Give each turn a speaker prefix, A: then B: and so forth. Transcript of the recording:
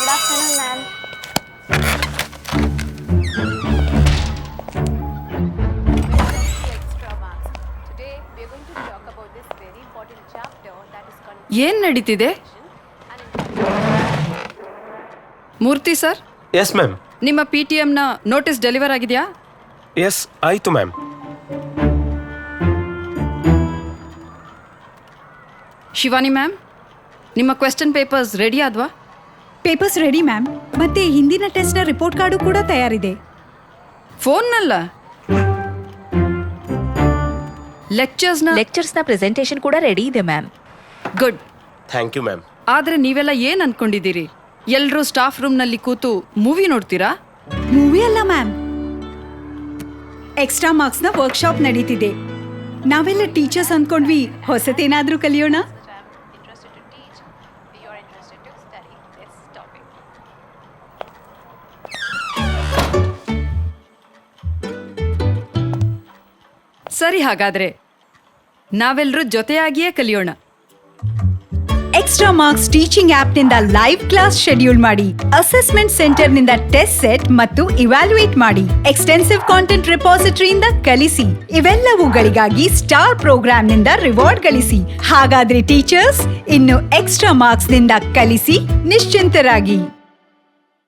A: Good afternoon, ma'am.
B: Extramarks. Today we are going to talk about this very important chapter that is called
C: ಏನ್ ನಡೀತಿದೆ? Murthy sir,
D: yes ma'am.
C: ನಿಮ್ಮ PTMನ notice deliver ಆಗಿದೆಯಾ?
D: Yes ಆಯಿತು ma'am.
C: Shivani ma'am, ನಿಮ್ಮ question papers ready ಆದ್ವಾ?
E: Papers ready ma'am. ಮತ್ತೆ ಹಿಂದಿನ ಟೆಸ್ಟ್ನ ರಿಪೋರ್ಟ್ ಕಾರ್ಡು ಕೂಡ ತಯಾರಿದೆ.
C: ಫೋನ್ನಲ್ಲ, ಲೆಕ್ಚರ್ಸ್ನ
F: ಪ್ರೆಸೆಂಟೇಷನ್ ಕೂಡ ರೆಡಿ ಇದೆ ma'am.
C: Good.
D: Thank you ma'am.
C: ಆದ್ರೆ ನೀವೆಲ್ಲ ಏನ್ ಅನ್ಕೊಂಡಿದ್ದೀರಿ? ಎಲ್ಲರೂ ಸ್ಟಾಫ್ ರೂಮ್ನಲ್ಲಿ ಕೂತು ಮೂವಿ ನೋಡ್ತೀರಾ?
E: ಮೂವಿ ಅಲ್ಲ ಮ್ಯಾಮ್, ಎಕ್ಸ್ಟ್ರಾ ಮಾರ್ಕ್ಸ್ನ ವರ್ಕ್ಶಾಪ್ ನಡೀತಿದೆ. ನಾವೆಲ್ಲ ಟೀಚರ್ಸ್ ಅಂದ್ಕೊಂಡ್ವಿ ಹೊಸತೇನಾದ್ರೂ ಕಲಿಯೋಣ.
B: interested to teach, we are interested to study this topic.
C: ಸರಿ, ಹಾಗಾದ್ರೆ ನಾವೆಲ್ಲರೂ ಜೊತೆಯಾಗಿಯೇ ಕಲಿಯೋಣ.
E: ಎಕ್ಸ್ಟ್ರಾ ಮಾರ್ಕ್ಸ್ ಟೀಚಿಂಗ್ ಆಪ್ನಿಂದ ಲೈವ್ ಕ್ಲಾಸ್ ಶೆಡ್ಯೂಲ್ ಮಾಡಿ, ಅಸೆಸ್ಮೆಂಟ್ ಸೆಂಟರ್ನಿಂದ ಟೆಸ್ಟ್ ಸೆಟ್ ಮತ್ತು ಇವ್ಯಾಲ್ಯೂಯೇಟ್ ಮಾಡಿ, ಎಕ್ಸ್ಟೆನ್ಸಿವ್ ಕಾಂಟೆಂಟ್ ರಿಪಾಸಿಟರಿಯಿಂದ ಕಲಿಸಿ. ಇವೆಲ್ಲವುಗಳಿಗಾಗಿ ಸ್ಟಾರ್ ಪ್ರೋಗ್ರಾಂನಿಂದ ರಿವಾರ್ಡ್ ಗಳಿಸಿ. ಹಾಗಾದ್ರೆ ಟೀಚರ್ಸ್, ಇನ್ನು ಎಕ್ಸ್ಟ್ರಾ ಮಾರ್ಕ್ಸ್ನಿಂದ ಕಲಿಸಿ ನಿಶ್ಚಿಂತರಾಗಿ.